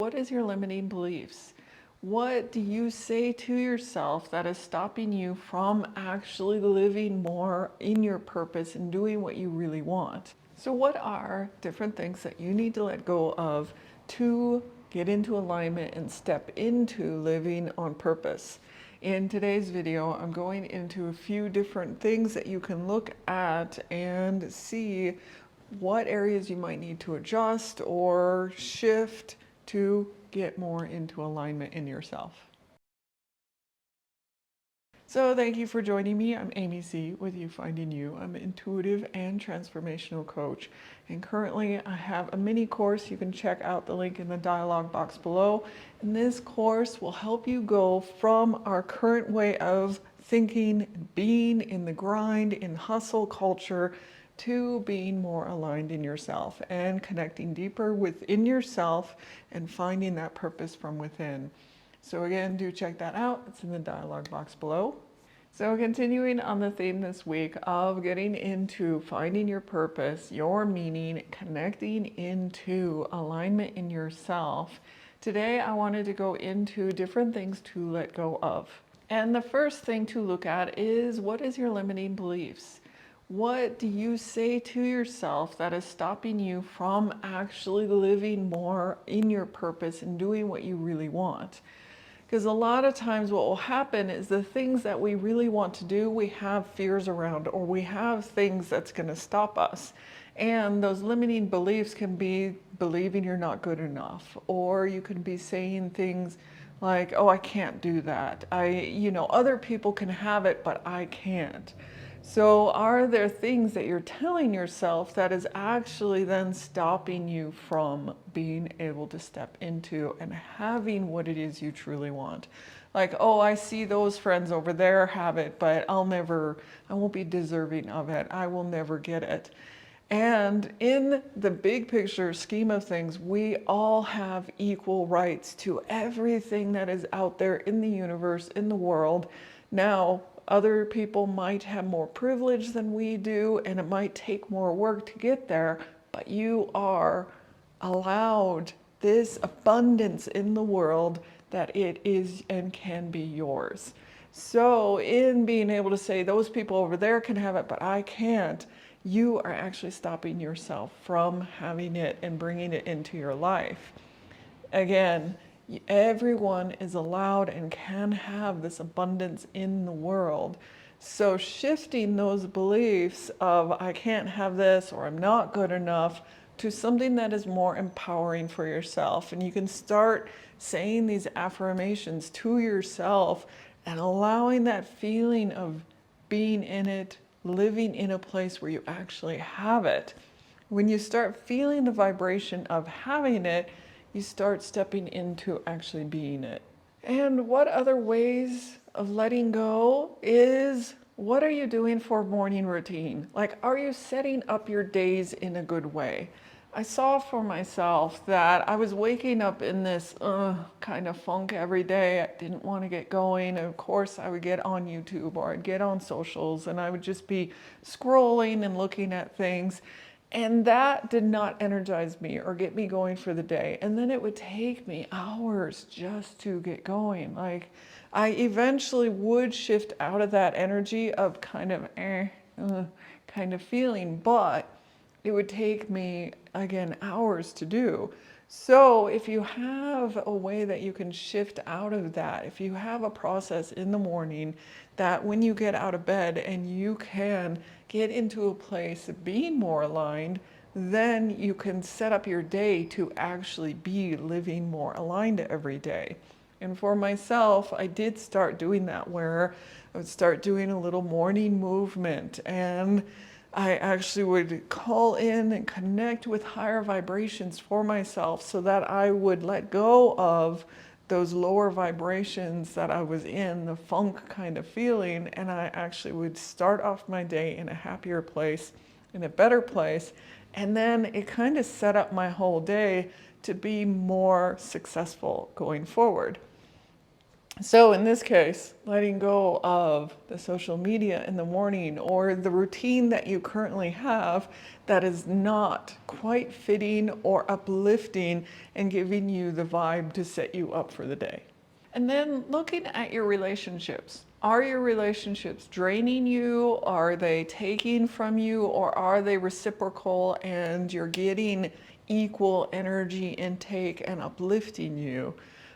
what is your limiting beliefs? What do you say to yourself that is stopping you from actually living more in your purpose and doing what you really want? So what are different things that you need to let go of to get into alignment and step into living on purpose? In today's video, I'm going into a few different things that you can look at and see what areas you might need to adjust or shift to get more into alignment in yourself. So thank you for joining me. I'm Amy C. with You Finding You. I'm an intuitive and transformational coach. And currently I have a mini course. You can check out the link in the dialog box below. And this course will help you go from our current way of thinking, being in the grind, in hustle culture, to being more aligned in yourself and connecting deeper within yourself and finding that purpose from within. So again, do check that out. It's in the dialog box below. So continuing on the theme this week of getting into finding your purpose, your meaning, connecting into alignment in yourself, today I wanted to go into different things to let go of. And the first thing to look at is, what is your limiting beliefs? What do you say to yourself that is stopping you from actually living more in your purpose and doing what you really want? Because a lot of times what will happen is the things that we really want to do, we have fears around, or we have things that's going to stop us. And those limiting beliefs can be believing you're not good enough, or you can be saying things like, oh, I can't do that. Other people can have it, but I can't. So are there things that you're telling yourself that is actually then stopping you from being able to step into and having what it is you truly want? Like, oh, I see those friends over there have it, but I won't be deserving of it. I will never get it. And in the big picture scheme of things, we all have equal rights to everything that is out there in the universe, in the world. Now, other people might have more privilege than we do, and it might take more work to get there, but you are allowed this abundance in the world that it is and can be yours. So in being able to say those people over there can have it, but I can't, you are actually stopping yourself from having it and bringing it into your life. Again, everyone is allowed and can have this abundance in the world. So shifting those beliefs of I can't have this or I'm not good enough to something that is more empowering for yourself. And you can start saying these affirmations to yourself and allowing that feeling of being in it, living in a place where you actually have it. When you start feeling the vibration of having it, you start stepping into actually being it. And what other ways of letting go is, what are you doing for morning routine? Like, are you setting up your days in a good way? I saw for myself that I was waking up in this kind of funk every day. I didn't want to get going. And of course, I would get on YouTube or I'd get on socials and I would just be scrolling and looking at things. And that did not energize me or get me going for the day. And then it would take me hours just to get going. Like, I eventually would shift out of that energy of kind of kind of feeling, but it would take me, again, hours to do. So if you have a way that you can shift out of that, if you have a process in the morning that when you get out of bed and you can get into a place of being more aligned, then you can set up your day to actually be living more aligned every day. And for myself, I did start doing that, where I would start doing a little morning movement, and I actually would call in and connect with higher vibrations for myself so that I would let go of those lower vibrations that I was in, the funk kind of feeling, and I actually would start off my day in a happier place, in a better place, and then it kind of set up my whole day to be more successful going forward. So in this case, letting go of the social media in the morning or the routine that you currently have that is not quite fitting or uplifting and giving you the vibe to set you up for the day. And then looking at your relationships. Are your relationships draining you? Are they taking from you? Or are they reciprocal and you're getting equal energy intake and uplifting you?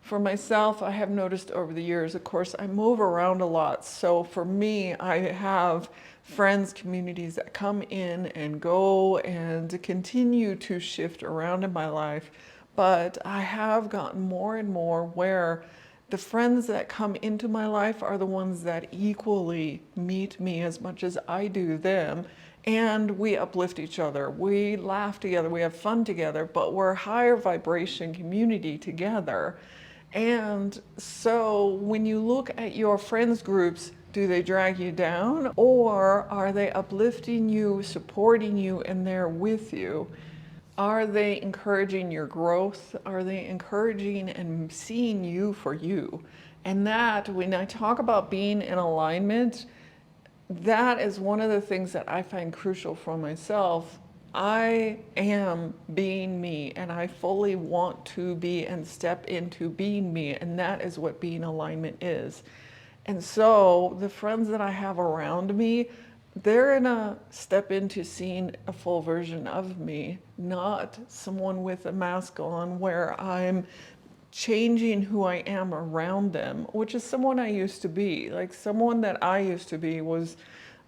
For myself, I have noticed over the years, of course, I move around a lot. So for me, I have friends, communities that come in and go and continue to shift around in my life. But I have gotten more and more where the friends that come into my life are the ones that equally meet me as much as I do them. And we uplift each other. We laugh together. We have fun together, but we're a higher vibration community together. And so when you look at your friends groups, do they drag you down or are they uplifting you, supporting you, and there with you? Are they encouraging your growth? Are they encouraging and seeing you for you? And that, when I talk about being in alignment, that is one of the things that I find crucial for myself. I am being me and I fully want to be and step into being me. And that is what being alignment is. And so the friends that I have around me, they're gonna step into seeing a full version of me, not someone with a mask on where I'm changing who I am around them, which is someone I used to be. Like someone that I used to be was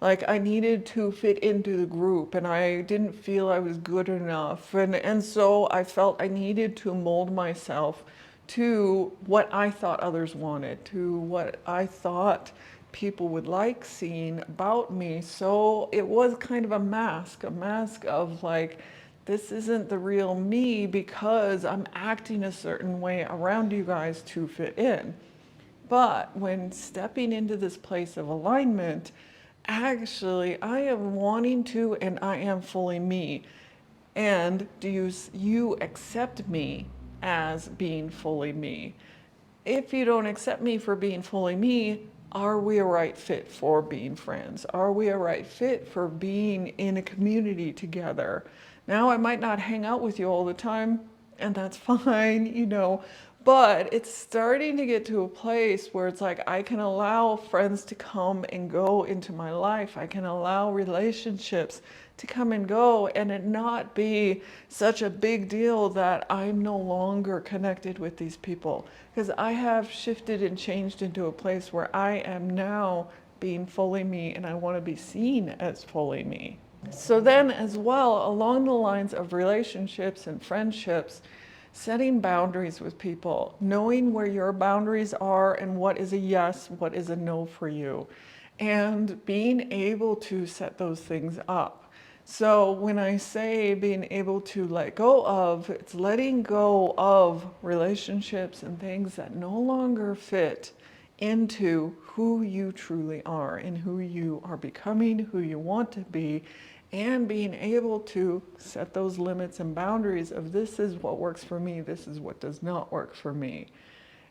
like I needed to fit into the group and I didn't feel I was good enough. And so I felt I needed to mold myself to what I thought others wanted, to what I thought people would like seeing about me. So it was kind of a mask of like, this isn't the real me because I'm acting a certain way around you guys to fit in. But when stepping into this place of alignment, actually, I am wanting to and I am fully me. And do you accept me as being fully me? If you don't accept me for being fully me, are we a right fit for being friends? Are we a right fit for being in a community together? Now, I might not hang out with you all the time, and that's fine, but it's starting to get to a place where it's like I can allow friends to come and go into my life. I can allow relationships to come and go and it not be such a big deal that I'm no longer connected with these people. Because I have shifted and changed into a place where I am now being fully me and I want to be seen as fully me. So then as well, along the lines of relationships and friendships, setting boundaries with people, knowing where your boundaries are and what is a yes, what is a no for you, and being able to set those things up. So when I say being able to let go of, it's letting go of relationships and things that no longer fit into who you truly are and who you are becoming, who you want to be, and being able to set those limits and boundaries of this is what works for me, this is what does not work for me.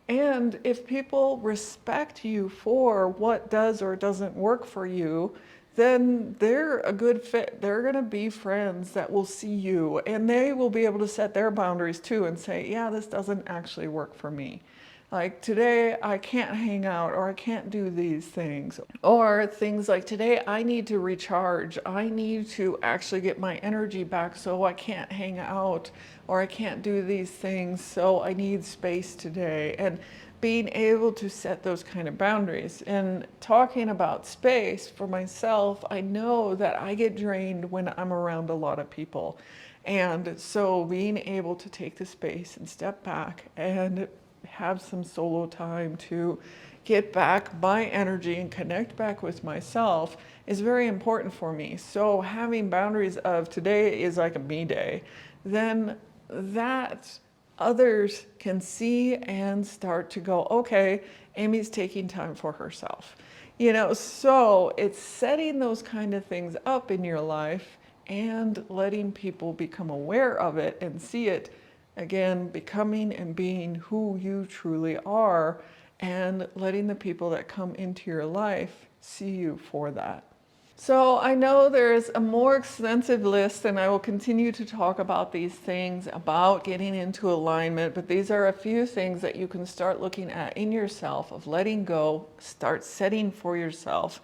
And if people respect you for what does or doesn't work for you, then they're a good fit. They're going to be friends that will see you and they will be able to set their boundaries too and say, yeah, this doesn't actually work for me. Like today I can't hang out or I can't do these things. Or things like today I need to recharge. I need to actually get my energy back so I can't hang out or I can't do these things so I need space today. And being able to set those kind of boundaries. And talking about space for myself, I know that I get drained when I'm around a lot of people. And so being able to take the space and step back and have some solo time to get back my energy and connect back with myself is very important for me. So having boundaries of today is like a me day, then that others can see and start to go, okay, Amy's taking time for herself. So it's setting those kind of things up in your life and letting people become aware of it and see it. Again, becoming and being who you truly are and letting the people that come into your life see you for that. So I know there's a more extensive list, and I will continue to talk about these things about getting into alignment, but these are a few things that you can start looking at in yourself of letting go, start setting for yourself,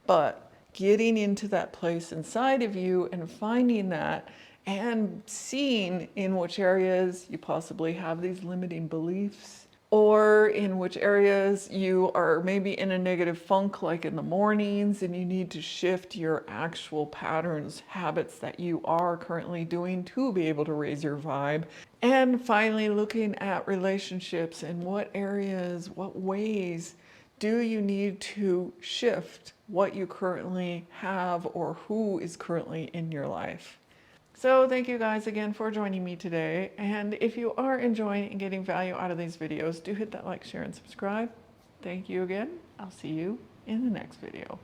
but getting into that place inside of you and finding that and seeing in which areas you possibly have these limiting beliefs, or in which areas you are maybe in a negative funk, like in the mornings, and you need to shift your actual patterns, habits that you are currently doing to be able to raise your vibe. And finally, looking at relationships and what areas, what ways do you need to shift what you currently have or who is currently in your life. So thank you guys again for joining me today. And if you are enjoying and getting value out of these videos, do hit that like, share, and subscribe. Thank you again. I'll see you in the next video.